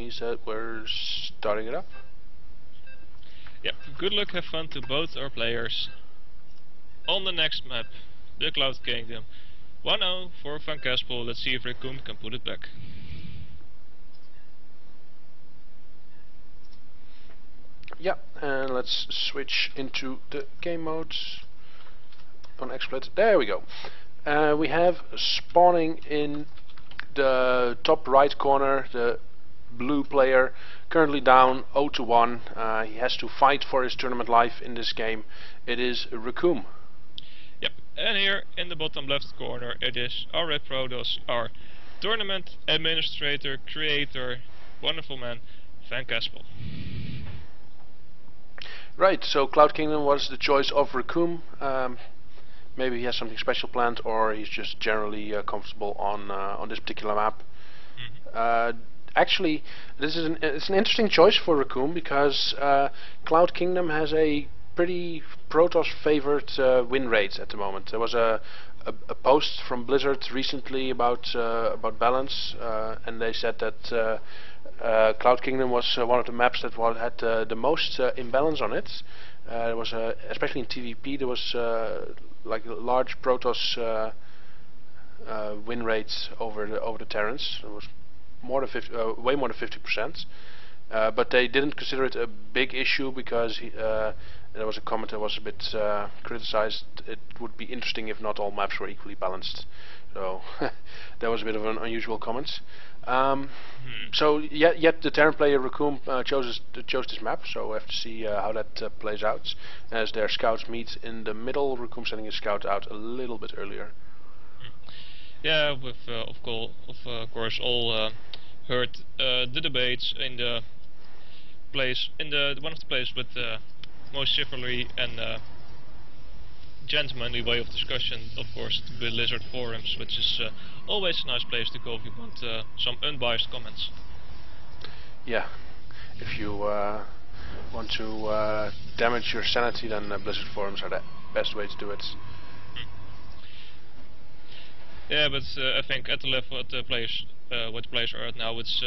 means that we're starting it up. Yep, good luck, have fun to both our players. On the next map, the Cloud Kingdom. 1-0 for VanCaspel. Let's see if Recoome can put it back. Yeah, and let's switch into the game modes on XSplit. There we go. We have spawning in the top right corner the blue player, currently down 0-1. He has to fight for his tournament life in this game. It is Recoome. Yep, and here in the bottom left corner it is our Red Protoss, our tournament administrator, creator, wonderful man, VanCaspel. Right, so Cloud Kingdom was the choice of Recoome. Maybe he has something special planned, or he's just generally comfortable on this particular map. Actually, it's an interesting choice for Recoome because Cloud Kingdom has a pretty Protoss favored win rate at the moment. There was a post from Blizzard recently about balance, and they said that Cloud Kingdom was one of the maps that had the most imbalance on it. There was especially in TVP there was like a large Protoss win rates over the Terrans. It was more than way more than 50%. But they didn't consider it a big issue because there was a comment that was a bit criticized. It would be interesting if not all maps were equally balanced. So that was a bit of an unusual comment. So yet the Terran player Recoome chose this map. So we have to see how that plays out. As their scouts meet in the middle, Recoome sending his scout out a little bit earlier. Yeah, we've of course all heard the debates in the place, one of the places with most chivalry and gentlemanly way of discussion, of course, the Blizzard forums, which is always a nice place to go if you want some unbiased comments. Yeah, if you want to damage your sanity, then Blizzard forums are the best way to do it. Yeah, but I think at the level what the players are at now, it's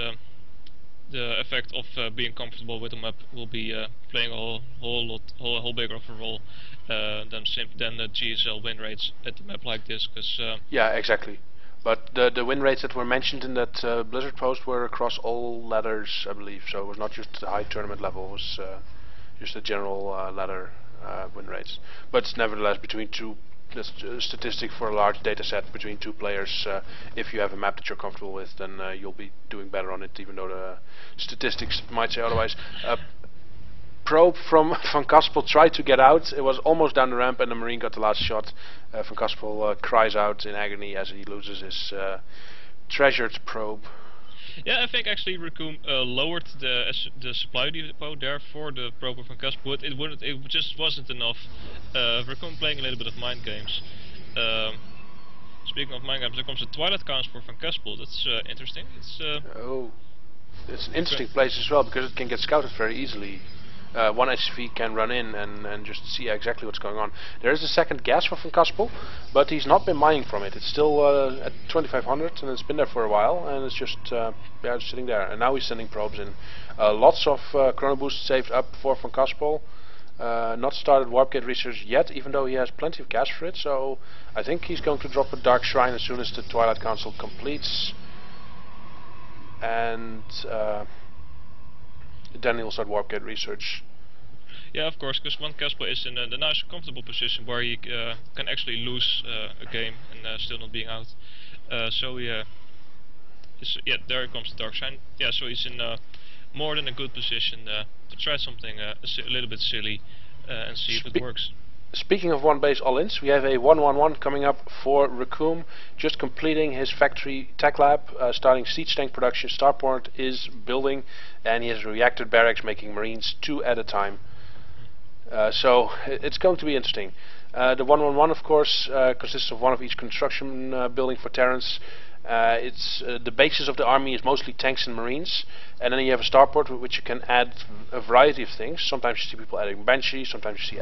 the effect of being comfortable with the map will be playing a whole bigger of a role than the GSL win rates at a map like this. Cause, yeah, exactly. But the win rates that were mentioned in that Blizzard post were across all ladders, I believe. So it was not just the high tournament level; it was just the general ladder win rates. But nevertheless, between two. That's a statistic for a large data set between two players. If you have a map that you're comfortable with, then you'll be doing better on it, even though the statistics might say otherwise. Probe from VanCaspel tried to get out. It was almost down the ramp and the Marine got the last shot. VanCaspel cries out in agony as he loses his treasured probe. Yeah, I think actually Recoome lowered the supply depot there for the probe of VanCaspel, but it just wasn't enough. Recoome playing a little bit of mind games. Speaking of mind games, there comes a Twilight Council for VanCaspel. That's interesting. It's it's an interesting place as well because it can get scouted very easily. One HV can run in and just see exactly what's going on. There is a second gas for VanCaspel, but he's not been mining from it. It's still at 2500 and it's been there for a while, and it's just just sitting there. And now he's sending probes in. Lots of chrono boosts saved up for VanCaspel. Not started warp gate research yet, even though he has plenty of gas for it. So I think he's going to drop a Dark Shrine as soon as the Twilight Council completes, and then he'll start warp gate research. Yeah, of course, because VanCaspel is in the nice, comfortable position where he can actually lose a game and still not being out. So yeah, there comes the Dark Shrine. Yeah, so he's in more than a good position to try something a little bit silly and see if it works. Speaking of one base all-ins, we have a 1-1-1 coming up for Recoome, just completing his factory tech lab, starting siege tank production. Starport is building, and he has reactor barracks making Marines 2 at a time. So it's going to be interesting. The 1-1-1, of course, consists of one of each construction building for Terrans. It's the basis of the army is mostly tanks and Marines, and then you have a starport with which you can add a variety of things. Sometimes you see people adding Banshees, sometimes you see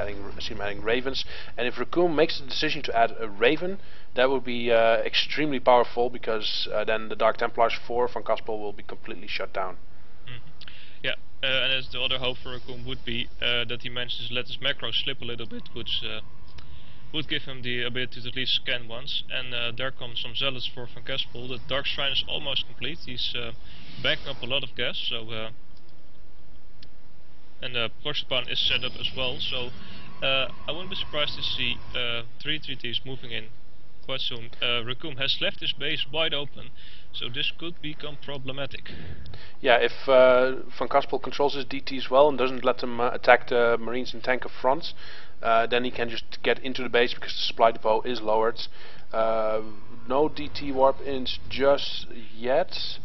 them adding Ravens, and if Recoome makes the decision to add a Raven, that would be extremely powerful, because then the Dark Templars for VanCaspel will be completely shut down. Yeah, and as the other hope for Recoome would be that he manages to let his macro slip a little bit, which would give him the ability to at least scan once. And there comes some zealots for VanCaspel. The Dark Shrine is almost complete. He's backing up a lot of gas, so and the Porcupine is set up as well. So I wouldn't be surprised to see 3 3Ts moving in quite soon. Recoome has left his base wide open, so this could become problematic. Yeah, if VanCaspel controls his DTs well and doesn't let them attack the Marines and tank up front, then he can just get into the base because the supply depot is lowered. No DT warp ins just yet.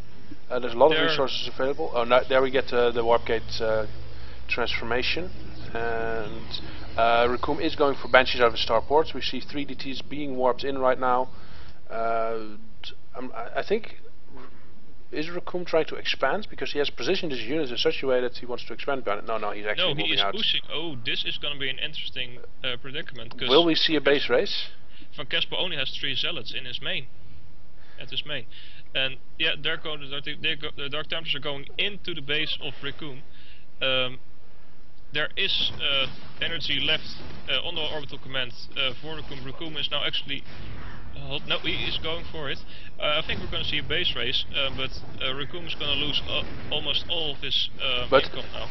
There's a lot of resources available. Oh, now, there we get the warp gate transformation. And Recoome is going for Banshees out of his starports. We see 3 DTs being warped in right now. I think, is Recoome trying to expand? Because he has positioned his units in such a way that he wants to expand beyond it. No, he's actually moving out. No, he is pushing. Oh, this is going to be an interesting predicament. Will we see a base race? VanCaspel only has 3 zealots in his main. At his main. And yeah, there go the Dark Templars are going into the base of Recoome. There is energy left on the orbital command for Recoome. Recoome is now actually... no, he is going for it. I think we're going to see a base race, but Recoome is going to lose almost all of his income now.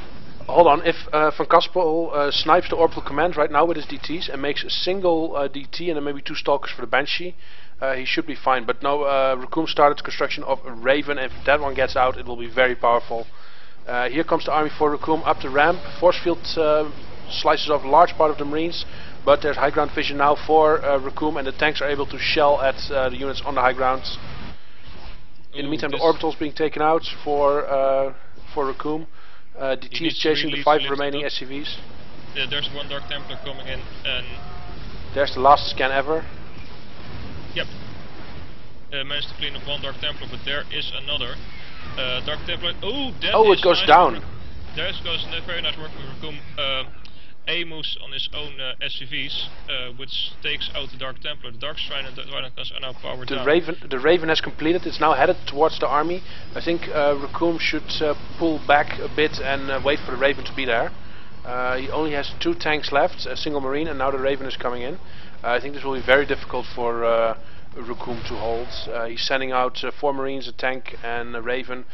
Hold on, if VanCaspel snipes the orbital command right now with his DTs and makes a single DT and then maybe 2 stalkers for the Banshee, he should be fine. But no, Recoome started construction of a Raven, and if that one gets out, it will be very powerful. Here comes the army for Recoome up the ramp. Force field slices off a large part of the Marines, but there's high ground vision now for Recoome, and the tanks are able to shell at the units on the high ground. In the meantime, the orbital's being taken out for Recoome. DT is chasing the 5 remaining SCVs. Yeah, there's 1 Dark Templar coming in, and there's the last scan ever. Yep. Managed to clean up 1 Dark Templar, but there is another Dark Templar. Oh, that it goes nice down. There goes a very nice work with Recoome. A moves on his own SCVs, which takes out the Dark Templar. The Dark Shrine and the Rhinokas are now powered down. The Raven has completed. It's now headed towards the army. I think Recoome should pull back a bit and wait for the Raven to be there. He only has 2 tanks left, a single Marine, and now the Raven is coming in. I think this will be very difficult for Recoome to hold. He's sending out 4 Marines, a tank and a Raven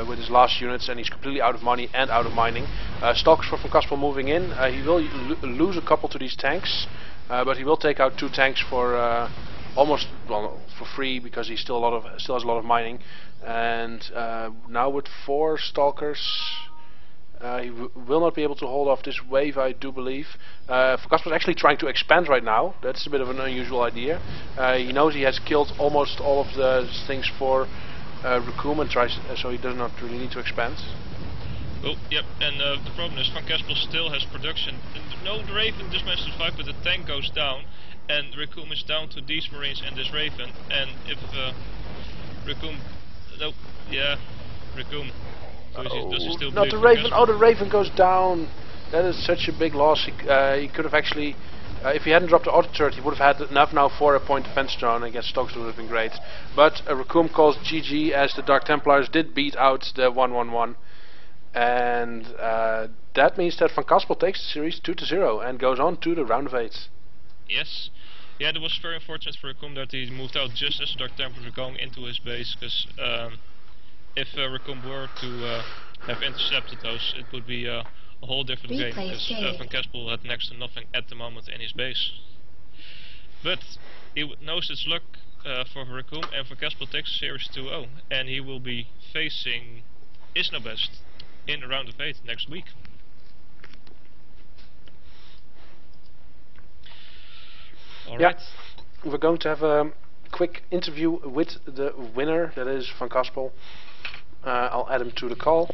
with his last units, and he's completely out of money and out of mining. Stalkers for VanCaspel moving in. He will lose a couple to these tanks, but he will take out 2 tanks for almost, well, for free, because he still has a lot of mining. And now with 4 Stalkers, he will not be able to hold off this wave, I do believe. VanCaspel is actually trying to expand right now. That's a bit of an unusual idea. He knows he has killed almost all of the things for Recoome, and tries, so he does not really need to expand. Oh, yep, and the problem is VanCaspel still has production. No, the Raven just managed to survive, but the tank goes down, and Recoome is down to these Marines and this Raven. And if Recoome... No, yeah, Recoome. So does he still not the Raven! Oh, the Raven goes down! That is such a big loss. He could have actually... if he hadn't dropped the auto turret, he would have had enough now for a point defense drone. I guess Stokes would have been great. But Recoome calls GG, as the Dark Templars did beat out the 1-1-1. And that means that VanCaspel takes the series 2-0 and goes on to the round of 8. Yes. Yeah, it was very unfortunate for Recoome that he moved out just as the Dark Templars were going into his base, because if Recoome were to have intercepted those, it would be a whole different game, because VanCaspel had next to nothing at the moment in his base. But he knows it's luck for Recoome, and VanCaspel takes series 2-0, and he will be facing Isnobest in the round of 8 next week. Alright. Yeah. We're going to have a quick interview with the winner, that is VanCaspel. I'll add him to the call.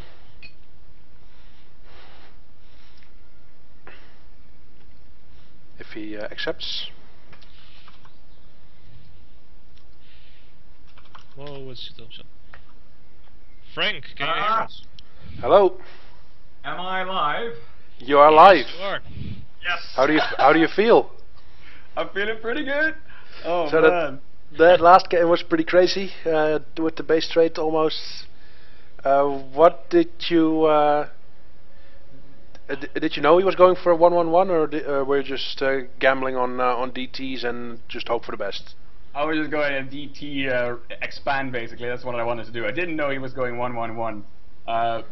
If he accepts. Whoa, what's it up? Frank, can you hear us? Hello. Am I live? You are live. Yes, you are. Yes. How do you feel? I'm feeling pretty good. Oh so man. That last game was pretty crazy, with the base trade almost What did you did you know he was going for a 1-1-1, or were you just gambling on DTs and just hope for the best? I was just going to DT expand, basically. That's what I wanted to do. I didn't know he was going 1-1-1,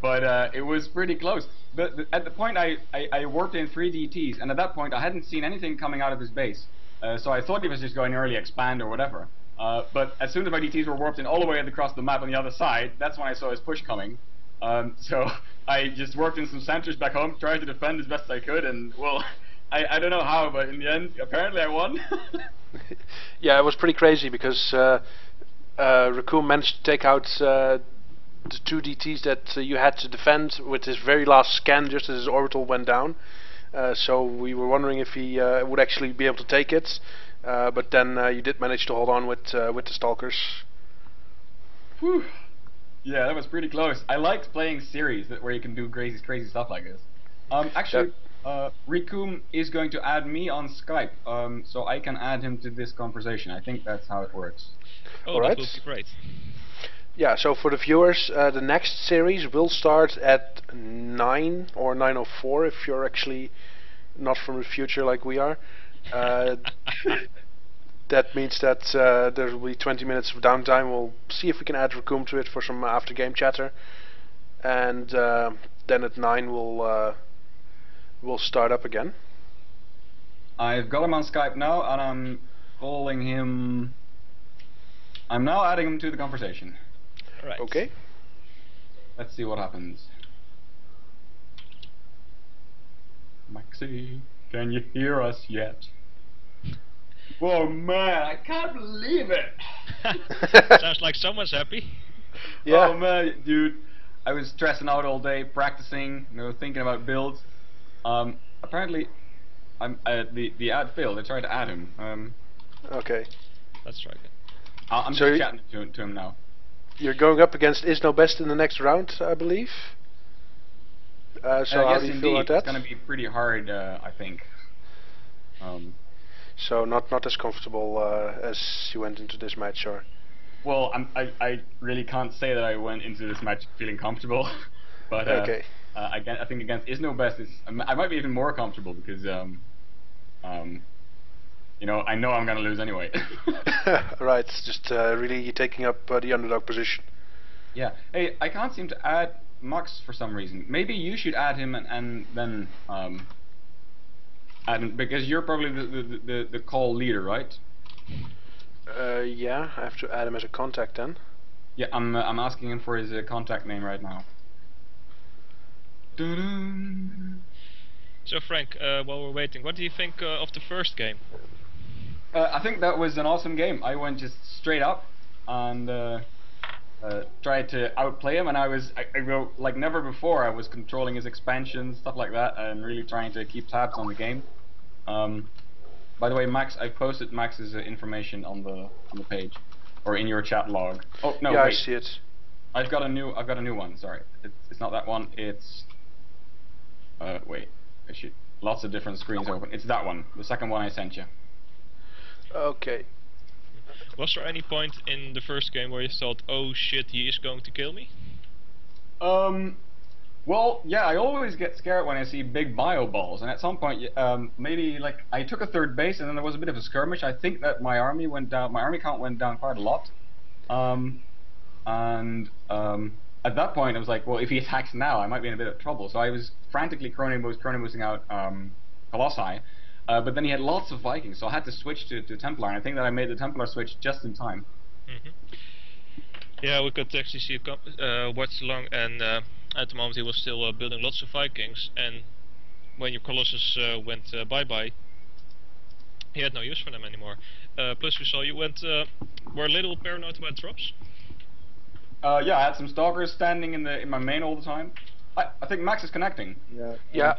but it was pretty close. At the point, I worked in 3 DTs, and at that point, I hadn't seen anything coming out of his base. So I thought he was just going early expand or whatever. But as soon as my DTs were warped in all the way across the map on the other side, that's when I saw his push coming. So I just worked in some sentries back home, tried to defend as best I could, and well, I don't know how, but in the end, apparently I won. Yeah, it was pretty crazy because Recoome managed to take out the 2 DTs that you had to defend with his very last scan just as his orbital went down. So we were wondering if he would actually be able to take it, but then you did manage to hold on with the Stalkers. Whew. Yeah, that was pretty close. I liked playing series where you can do crazy stuff like this. Actually, Recoome is going to add me on Skype, so I can add him to this conversation. I think that's how it works. Oh, that would be great. Yeah, so for the viewers, the next series will start at 9 or 9:04 if you're actually not from the future like we are. That means that there will be 20 minutes of downtime. We'll see if we can add Recoome to it for some after-game chatter, and then at 9 we'll start up again. I've got him on Skype now, and I'm calling him. I'm now adding him to the conversation. Right. Okay. Let's see what happens. Maxi, can you hear us yet? Whoa, man, I can't believe it! Sounds like someone's happy. Yeah. Oh man, dude, I was stressing out all day, practicing, thinking about builds. Apparently, the ad failed. I tried to add him. Okay. Let's try again. I'm So just chatting to him now. You're going up against Is No Best in the next round, I believe. So how yes, do you indeed. feel about that? It's going to be pretty hard, I think. So not as comfortable as you went into this match, or? Well, I really can't say that I went into this match feeling comfortable, but Okay. I think against Is No Best, I might be even more comfortable because I know I'm gonna lose anyway. Right, it's just really taking up the underdog position. Yeah. Hey, I can't seem to add Max for some reason. Maybe you should add him and then add him, because you're probably the call leader, right? Yeah, I have to add him as a contact then. Yeah, I'm asking him for his contact name right now. So Frank, while we're waiting, what do you think of the first game? I think that was an awesome game. I went just straight up and tried to outplay him, and I go like never before. I was controlling his expansion, stuff like that, and really trying to keep tabs on the game. By the way, Max, I posted Max's information on the page or in your chat log. Oh no, yeah, wait. I see it. I've got a new one. Sorry, it's not that one. It's wait. I should lots of different screens open. It's that one. The second one I sent you. Okay. Was there any point in the first game where you thought, oh shit, he is going to kill me? Well, yeah, I always get scared when I see big bio balls, and at some point, maybe like I took a third base, and then there was a bit of a skirmish. I think that my army went down. My army count went down quite a lot. At that point, I was like, well, if he attacks now, I might be in a bit of trouble. So I was frantically chronoboosting out Colossi. But then he had lots of Vikings, so I had to switch to Templar, and I think that I made the Templar switch just in time. Yeah, we could actually see watch along, and at the moment he was still building lots of Vikings, and when your Colossus went bye-bye, he had no use for them anymore. Plus we saw you were a little paranoid about drops. Yeah, I had some Stalkers standing in my main all the time. I think Max is connecting. Yeah.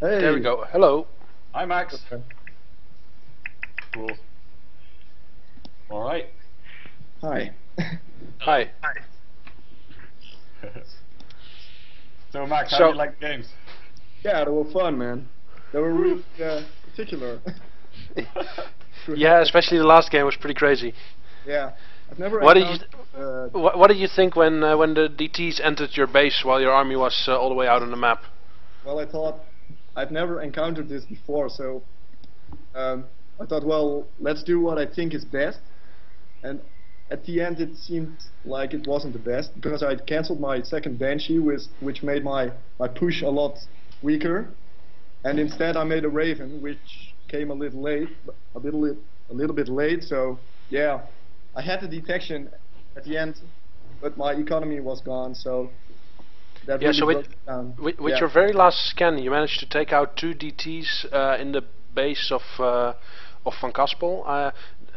Hey. There we go. Hello. Hi, Max. Okay. Cool. All right. Hi. Hi. So, Max, how do you like the games? Yeah, they were fun, man. They were really particular. Yeah, especially the last game was pretty crazy. Yeah. I've never What did you encountered. what did you think when the DTs entered your base while your army was all the way out on the map? Well, I thought I've never encountered this before, so I thought, well, let's do what I think is best. And at the end, it seemed like it wasn't the best because I'd cancelled my second Banshee, which made my push a lot weaker. And instead, I made a Raven, which came a little late, a little bit late. So yeah, I had the detection at the end, but my economy was gone. So that really broke it down. With your very last scan, you managed to take out 2 DTs in the base of VanCaspel.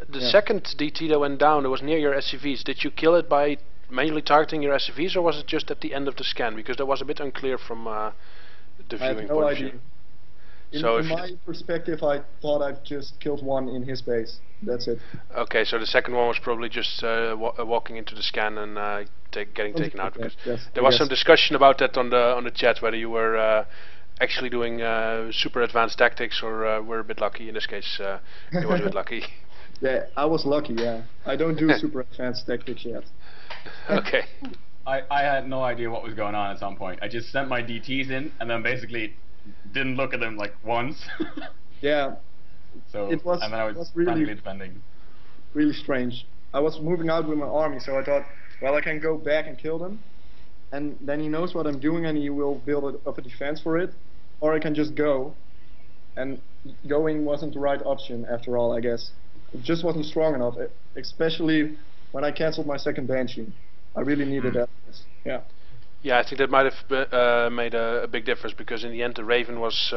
The second DT that went down, that was near your SCVs. Did you kill it by manually targeting your SCVs, or was it just at the end of the scan? Because that was a bit unclear from the viewing I have no point idea. of view. In my perspective, I thought I've just killed one in his base. That's it. Okay, so the second one was probably just walking into the scan and getting taken out. Because there was some discussion about that on the chat, whether you were actually doing super advanced tactics or were a bit lucky. In this case, it was a bit lucky. Yeah, I was lucky, yeah. I don't do super advanced tactics yet. Okay. I had no idea what was going on at some point. I just sent my DTs in and then basically didn't look at them like once. Yeah. So it was, and then I was frantically defending. Really strange. I was moving out with my army, so I thought, well, I can go back and kill them, and then he knows what I'm doing and he will build up a defense for it, or I can just go, and going wasn't the right option after all, I guess. It just wasn't strong enough, especially when I cancelled my second Banshee. I really needed that. Yeah. Yeah, I think that might have made a big difference, because in the end the Raven was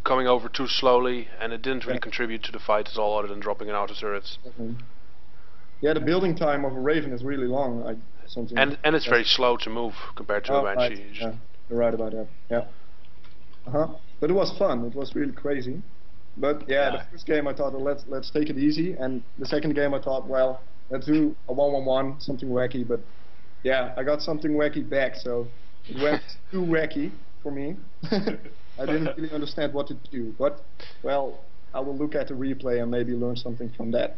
coming over too slowly, and it didn't really contribute to the fight at all, other than dropping an auto turret. Yeah, the building time of a Raven is really long. And it's very slow to move compared to a Banshee. Right. Yeah, you're right about that. Yeah. But it was fun. It was really crazy. But yeah, the first game I thought, well, let's take it easy, and the second game I thought, well, let's do a 1-1-1, something wacky. But yeah, I got something wacky back, so it went too wacky for me. I didn't really understand what to do, but well, I will look at the replay and maybe learn something from that.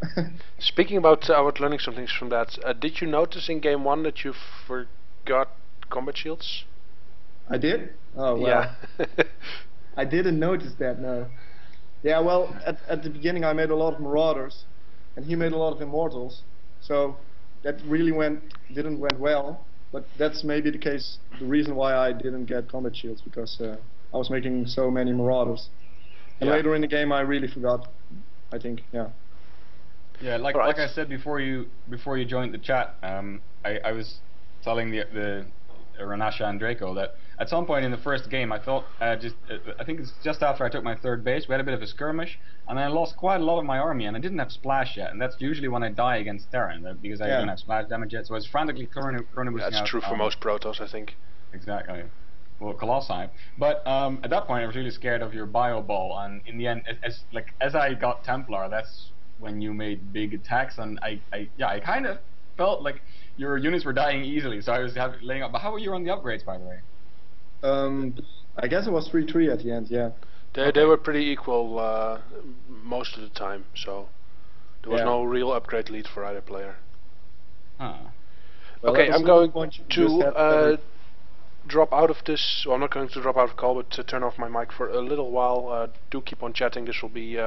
Speaking about learning some things from that, did you notice in game 1 that you forgot combat shields? I did? Oh well. Yeah. I didn't notice that, no. Yeah, well, at the beginning I made a lot of Marauders, and he made a lot of Immortals, so that really didn't went well. But that's maybe the reason why I didn't get combat shields, because I was making so many Marauders. And later in the game I really forgot, I think, yeah. Yeah, like I said before you joined the chat, I was telling the Renasha and Draco that at some point in the first game I thought I think it's just after I took my third base, we had a bit of a skirmish, and I lost quite a lot of my army, and I didn't have splash yet, and that's usually when I die against Terran, because I don't have splash damage yet, so I was frantically chronoboosting out. That's true for most Protoss, I think. Exactly. Well, Colossi. But at that point I was really scared of your bio ball, and in the end, as I got Templar, that's when you made big attacks, and I kind of felt like your units were dying easily, so I was laying up. But how were you on the upgrades, by the way? I guess it was 3-3 at the end, yeah. They were pretty equal most of the time, so there was no real upgrade lead for either player. Huh. Well, okay, I'm going to drop out of this. Well, I'm not going to drop out of the call, but to turn off my mic for a little while. Do keep on chatting. This will be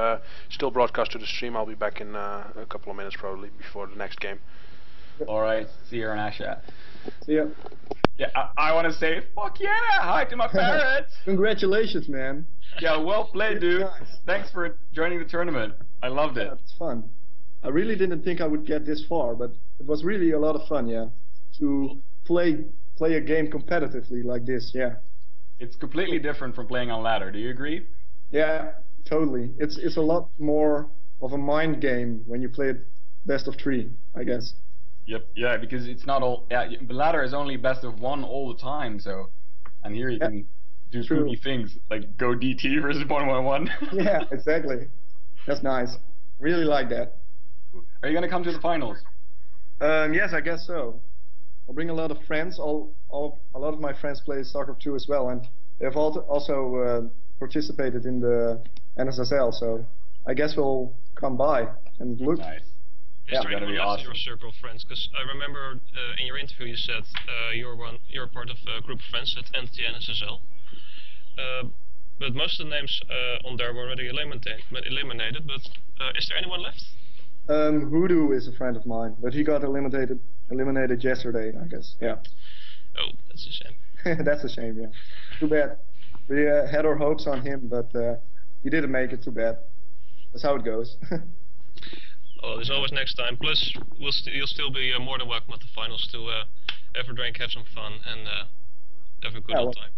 still broadcast to the stream. I'll be back in a couple of minutes, probably before the next game. Alright, see you in Asha. See ya. Yeah, I want to say, fuck yeah, hi to my parents! Congratulations, man. Yeah, well played, dude. Nice. Thanks for joining the tournament. I loved it. It's fun. I really didn't think I would get this far, but it was really a lot of fun, yeah. To play a game competitively like this, yeah. It's completely different from playing on ladder, do you agree? Yeah, totally. It's a lot more of a mind game when you play it best of 3, I guess. Yep, yeah, because it's not all. Yeah, the ladder is only best of 1 all the time, so. And here you can do spooky things like go DT versus 1-1-1. Yeah, exactly. That's nice. Really like that. Are you gonna come to the finals? Yes, I guess so. I'll bring a lot of friends. A lot of my friends play StarCraft 2 as well, and they've also participated in the NSSL. So I guess we'll come by and look. Nice. Is Yeah, there that'd anyone be left in awesome. your circle of friends? Because I remember in your interview you said you're part of a group of friends at NSSL. But most of the names on there were already eliminated. But is there anyone left? Hoodoo is a friend of mine, but he got eliminated yesterday, I guess. Yeah. Oh, that's a shame. That's a shame, yeah. Too bad. We had our hopes on him, but he didn't make it. Too bad. That's how it goes. Oh, there's always next time. Plus, you'll still be more than welcome at the finals to have a drink, have some fun, and have a good Yeah, old time.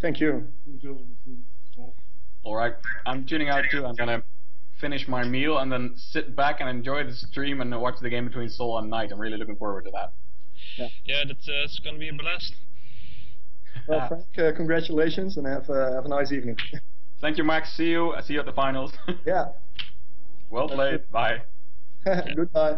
Thank you. All right, I'm tuning out too. I'm gonna finish my meal and then sit back and enjoy the stream and watch the game between Seoul and Knight. I'm really looking forward to that. Yeah, that's gonna be a blast. Well, Frank, congratulations and have a nice evening. Thank you, Max. See you. I see you at the finals. Yeah. Well played. Bye. Goodbye.